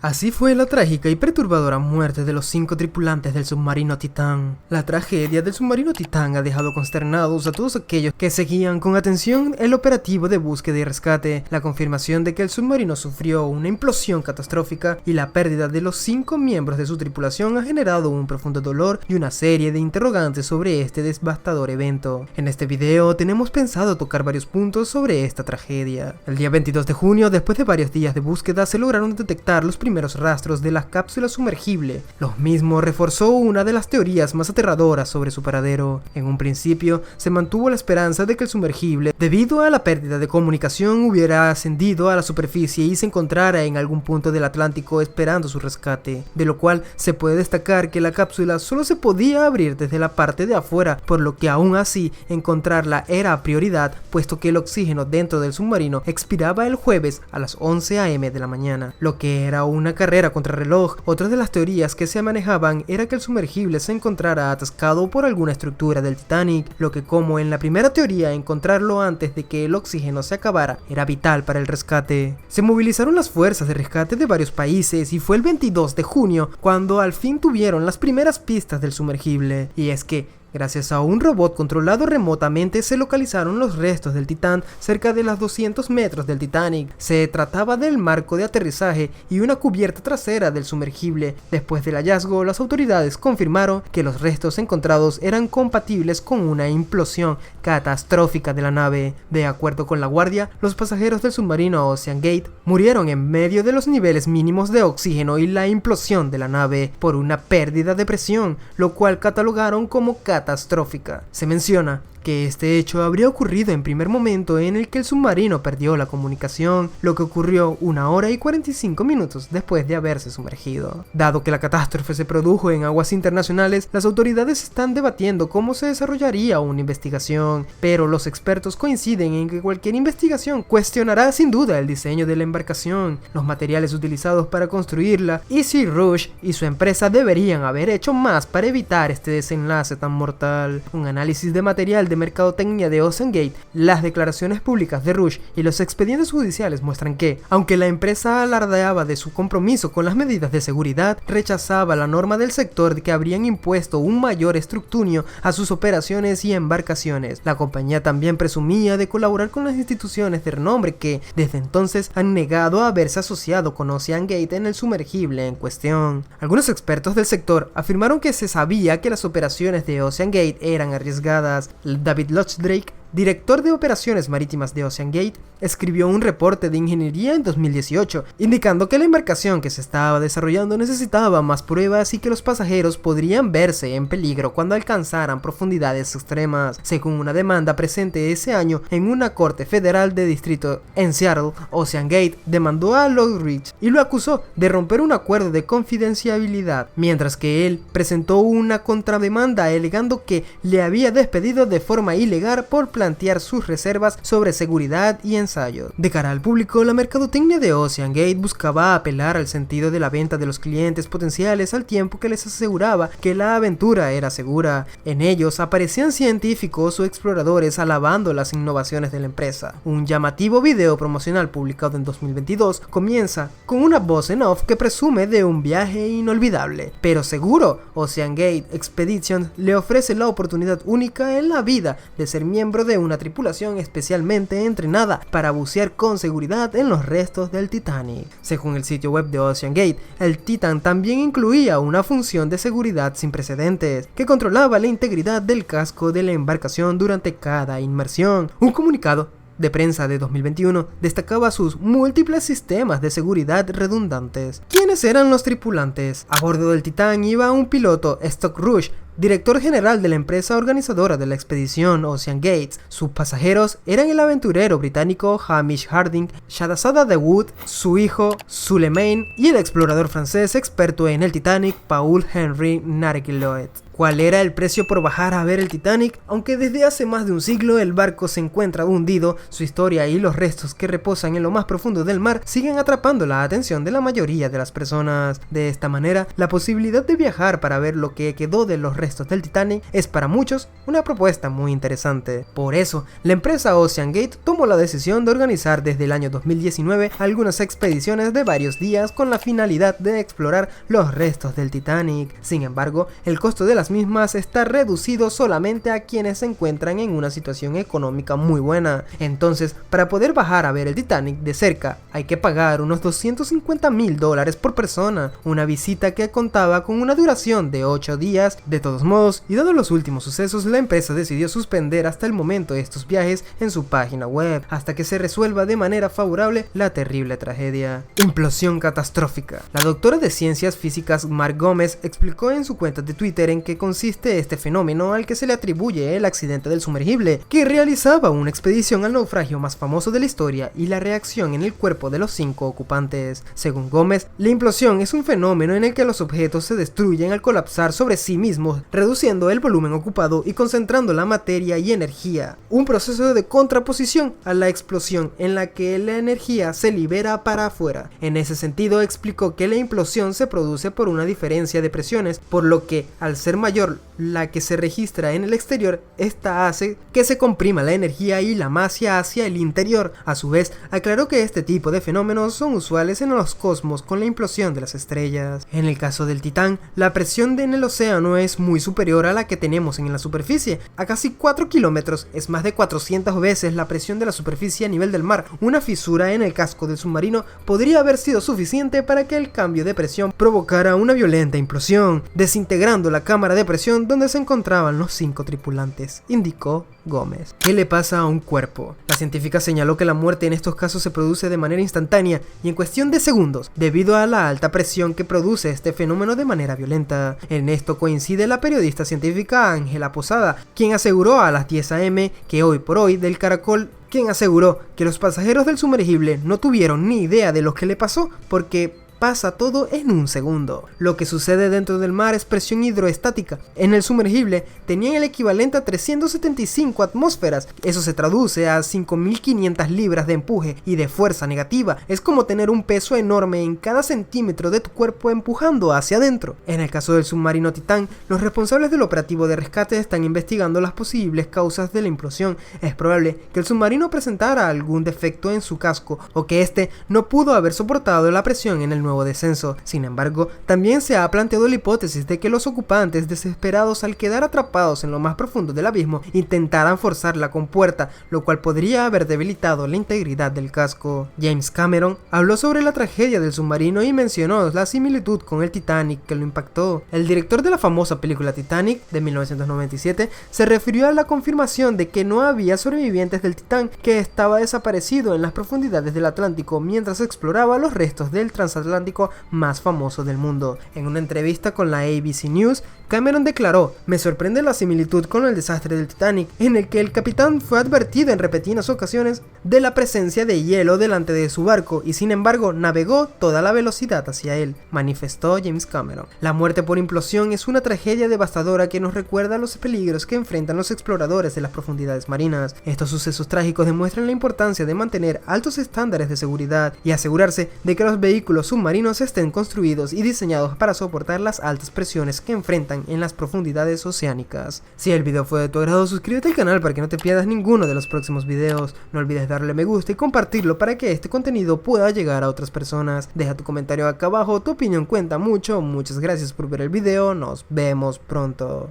Así fue la trágica y perturbadora muerte de los 5 tripulantes del submarino Titán. La tragedia del submarino Titán ha dejado consternados a todos aquellos que seguían con atención el operativo de búsqueda y rescate. La confirmación de que el submarino sufrió una implosión catastrófica y la pérdida de los 5 miembros de su tripulación ha generado un profundo dolor y una serie de interrogantes sobre este devastador evento. En este video tenemos pensado tocar varios puntos sobre esta tragedia. El día 22 de junio, después de varios días de búsqueda, se lograron detectar los primeros rastros de la cápsula sumergible. Los mismos reforzó una de las teorías más aterradoras sobre su paradero. En un principio, se mantuvo la esperanza de que el sumergible, debido a la pérdida de comunicación, hubiera ascendido a la superficie y se encontrara en algún punto del Atlántico esperando su rescate, de lo cual se puede destacar que la cápsula solo se podía abrir desde la parte de afuera, por lo que aún así encontrarla era prioridad, puesto que el oxígeno dentro del submarino expiraba el jueves a las 11 a.m. de la mañana, lo que era una carrera contrarreloj. Otra de las teorías que se manejaban era que el sumergible se encontrara atascado por alguna estructura del Titanic, lo que, como en la primera teoría, encontrarlo antes de que el oxígeno se acabara era vital para el rescate. Se movilizaron las fuerzas de rescate de varios países y fue el 22 de junio cuando al fin tuvieron las primeras pistas del sumergible, y es que gracias a un robot controlado remotamente se localizaron los restos del Titán cerca de los 200 metros del Titanic. Se trataba del marco de aterrizaje y una cubierta trasera del sumergible. Después del hallazgo, las autoridades confirmaron que los restos encontrados eran compatibles con una implosión catastrófica de la nave. De acuerdo con la Guardia, los pasajeros del submarino Ocean Gate murieron en medio de los niveles mínimos de oxígeno y la implosión de la nave por una pérdida de presión, lo cual catalogaron como catastrófica. Se menciona que este hecho habría ocurrido en primer momento en el que el submarino perdió la comunicación, lo que ocurrió 1 hora y 45 minutos después de haberse sumergido. Dado que la catástrofe se produjo en aguas internacionales, las autoridades están debatiendo cómo se desarrollaría una investigación, pero los expertos coinciden en que cualquier investigación cuestionará sin duda el diseño de la embarcación, los materiales utilizados para construirla, y si Rush y su empresa deberían haber hecho más para evitar este desenlace tan mortal. Un análisis de material de mercadotecnia de Ocean Gate, las declaraciones públicas de Rush y los expedientes judiciales muestran que, aunque la empresa alardeaba de su compromiso con las medidas de seguridad, rechazaba la norma del sector de que habrían impuesto un mayor escrutinio a sus operaciones y embarcaciones. La compañía también presumía de colaborar con las instituciones de renombre que, desde entonces, han negado haberse asociado con Ocean Gate en el sumergible en cuestión. Algunos expertos del sector afirmaron que se sabía que las operaciones de Ocean Gate eran arriesgadas. David Lochdrake, director de operaciones marítimas de Ocean Gate, escribió un reporte de ingeniería en 2018, indicando que la embarcación que se estaba desarrollando necesitaba más pruebas y que los pasajeros podrían verse en peligro cuando alcanzaran profundidades extremas. Según una demanda presente ese año en una corte federal de distrito en Seattle, Ocean Gate demandó a Lockridge y lo acusó de romper un acuerdo de confidencialidad, mientras que él presentó una contrademanda alegando que le había despedido de forma ilegal por plantear sus reservas sobre seguridad y ensayos. De cara al público, la mercadotecnia de Ocean Gate buscaba apelar al sentido de la venta de los clientes potenciales al tiempo que les aseguraba que la aventura era segura. En ellos aparecían científicos o exploradores alabando las innovaciones de la empresa. Un llamativo video promocional publicado en 2022 comienza con una voz en off que presume de un viaje inolvidable, pero seguro. Ocean Gate Expeditions le ofrece la oportunidad única en la vida de ser miembro de una tripulación especialmente entrenada para bucear con seguridad en los restos del Titanic. Según el sitio web de Ocean Gate, el Titan también incluía una función de seguridad sin precedentes que controlaba la integridad del casco de la embarcación durante cada inmersión. Un comunicado de prensa de 2021 destacaba sus múltiples sistemas de seguridad redundantes. ¿Quiénes eran los tripulantes? A bordo del Titán iba un piloto, Stock Rush, director general de la empresa organizadora de la expedición Ocean Gates. Sus pasajeros eran el aventurero británico Hamish Harding, Shahzada Dawood, su hijo Suleiman y el explorador francés experto en el Titanic Paul Henry Nargeolet. ¿Cuál era el precio por bajar a ver el Titanic? Aunque desde hace más de un siglo el barco se encuentra hundido, su historia y los restos que reposan en lo más profundo del mar siguen atrapando la atención de la mayoría de las personas. De esta manera, la posibilidad de viajar para ver lo que quedó de los restos del Titanic es para muchos una propuesta muy interesante. Por eso, la empresa OceanGate tomó la decisión de organizar desde el año 2019 algunas expediciones de varios días con la finalidad de explorar los restos del Titanic. Sin embargo, el costo de las mismas está reducido solamente a quienes se encuentran en una situación económica muy buena. Entonces, para poder bajar a ver el Titanic de cerca, hay que pagar unos $250,000 por persona, una visita que contaba con una duración de 8 días. De todos modos, y dado los últimos sucesos, la empresa decidió suspender hasta el momento estos viajes en su página web, hasta que se resuelva de manera favorable la terrible tragedia. Implosión catastrófica. La doctora de ciencias físicas Mark Gómez explicó en su cuenta de Twitter en qué consiste este fenómeno al que se le atribuye el accidente del sumergible, que realizaba una expedición al naufragio más famoso de la historia, y la reacción en el cuerpo de los 5 ocupantes. Según Gómez, la implosión es un fenómeno en el que los objetos se destruyen al colapsar sobre sí mismos, reduciendo el volumen ocupado y concentrando la materia y energía. Un proceso de contraposición a la explosión en la que la energía se libera para afuera. En ese sentido, explicó que la implosión se produce por una diferencia de presiones, por lo que al ser mayor la que se registra en el exterior, esta hace que se comprima la energía y la masa hacia el interior. A su vez, aclaró que este tipo de fenómenos son usuales en los cosmos con la implosión de las estrellas. En el caso del Titán, la presión en el océano es muy superior a la que tenemos en la superficie. A casi 4 kilómetros es más de 400 veces la presión de la superficie a nivel del mar. Una fisura en el casco del submarino podría haber sido suficiente para que el cambio de presión provocara una violenta implosión, desintegrando la cámara de presión donde se encontraban los 5 tripulantes, indicó Gómez. ¿Qué le pasa a un cuerpo? La científica señaló que la muerte en estos casos se produce de manera instantánea y en cuestión de segundos, debido a la alta presión que produce este fenómeno de manera violenta. En esto coincide la periodista científica Ángela Posada, quien aseguró a las 10 AM que Hoy por Hoy del Caracol, quien aseguró que los pasajeros del sumergible no tuvieron ni idea de lo que le pasó porque pasa todo en un segundo. Lo que sucede dentro del mar es presión hidroestática. En el sumergible tenían el equivalente a 375 atmósferas. Eso se traduce a 5.500 libras de empuje y de fuerza negativa. Es como tener un peso enorme en cada centímetro de tu cuerpo empujando hacia adentro. En el caso del submarino Titán, los responsables del operativo de rescate están investigando las posibles causas de la implosión. Es probable que el submarino presentara algún defecto en su casco o que este no pudo haber soportado la presión en el nuevo descenso. Sin embargo, también se ha planteado la hipótesis de que los ocupantes, desesperados al quedar atrapados en lo más profundo del abismo, intentaran forzar la compuerta, lo cual podría haber debilitado la integridad del casco. James Cameron habló sobre la tragedia del submarino y mencionó la similitud con el Titanic que lo impactó. El director de la famosa película Titanic de 1997 se refirió a la confirmación de que no había sobrevivientes del Titán, que estaba desaparecido en las profundidades del Atlántico mientras exploraba los restos del transatlántico más famoso del mundo. En una entrevista con la ABC News, Cameron declaró: "Me sorprende la similitud con el desastre del Titanic, en el que el capitán fue advertido en repetidas ocasiones de la presencia de hielo delante de su barco y sin embargo navegó toda la velocidad hacia él", manifestó James Cameron. La muerte por implosión es una tragedia devastadora que nos recuerda los peligros que enfrentan los exploradores de las profundidades marinas. Estos sucesos trágicos demuestran la importancia de mantener altos estándares de seguridad y asegurarse de que los vehículos submarinos estén construidos y diseñados para soportar las altas presiones que enfrentan en las profundidades oceánicas. Si el video fue de tu agrado, suscríbete al canal para que no te pierdas ninguno de los próximos videos. No olvides darle me gusta y compartirlo para que este contenido pueda llegar a otras personas. Deja tu comentario acá abajo, tu opinión cuenta mucho. Muchas gracias por ver el video, nos vemos pronto.